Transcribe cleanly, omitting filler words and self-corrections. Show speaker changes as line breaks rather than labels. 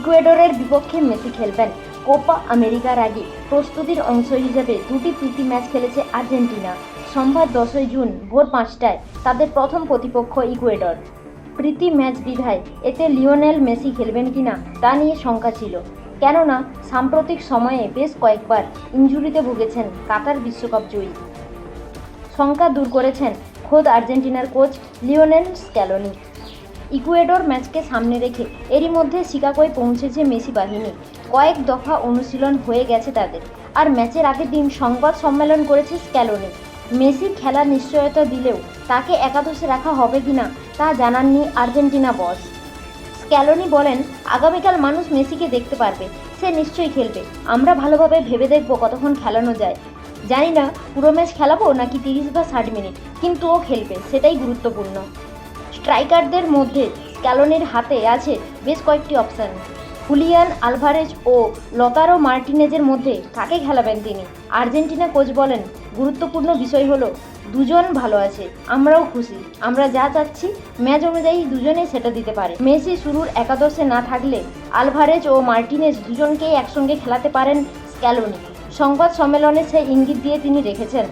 ইকুয়েডরের বিপক্ষে মেসি খেলবেন কোপা আমেরিকার আগে প্রস্তুতির অংশ হিসেবে দুটি প্রীতি ম্যাচ খেলেছে আর্জেন্টিনা। সোমবার 10ই জুন ভোর 5টায় তাদের প্রথম প্রতিপক্ষ ইকুয়েডর। প্রীতি ম্যাচ বিধায় এতে লিওনেল মেসি খেলবেন কিনা তা নিয়ে শঙ্কা ছিল, কেননা সাম্প্রতিক সময়ে বেশ কয়েকবার ইনজুরিতে ভুগেছেন কাতার বিশ্বকাপ জয়ী। শঙ্কা দূর করেছেন খোদ আর্জেন্টিনার কোচ লিওনেল স্ক্যালোনি। ইকুয়েডর ম্যাচকে সামনে রেখে এরই মধ্যে শিকাগোয় পৌঁছেছে মেসি বাহিনী। কয়েক দফা অনুশীলন হয়ে গেছে তাদের, আর ম্যাচের আগের দিন সংবাদ সম্মেলন করেছে স্ক্যালোনি। মেসি খেলার নিশ্চয়তা দিলেও তাকে একাদশে রাখা হবে কিনা তা জানাননি আর্জেন্টিনা বস। স্ক্যালোনি বলেন, আগামীকাল মানুষ মেসিকে দেখতে পারবে, সে নিশ্চয়ই খেলবে। আমরা ভালোভাবে ভেবে দেখব কতক্ষণ খেলানো যায়। জানি না পুরো ম্যাচ খেলাবো নাকি 30 বা 60 মিনিট, কিন্তু ও খেলবে, সেটাই গুরুত্বপূর্ণ। স্ট্রাইকারদের মধ্যে স্ক্যালোনির হাতে আছে বেশ কয়েকটি অপশান। হুলিয়ান আলভারেজ ও লতারো মার্টিনেজের মধ্যে কাকে খেলাবেন তিনি? আর্জেন্টিনা কোচ বলেন, গুরুত্বপূর্ণ বিষয় হলো দুজন ভালো আছে, আমরাও খুশি। আমরা যা চাচ্ছি ম্যাচ অনুযায়ী দুজনে সেটা দিতে পারে। মেসি শুরুর একাদশে না থাকলে আলভারেজ ও মার্টিনেজ দুজনকেই একসঙ্গে খেলাতে পারেন স্ক্যালোনি। সংবাদ সম্মেলনে সেই ইঙ্গিত দিয়ে তিনি রেখেছেন।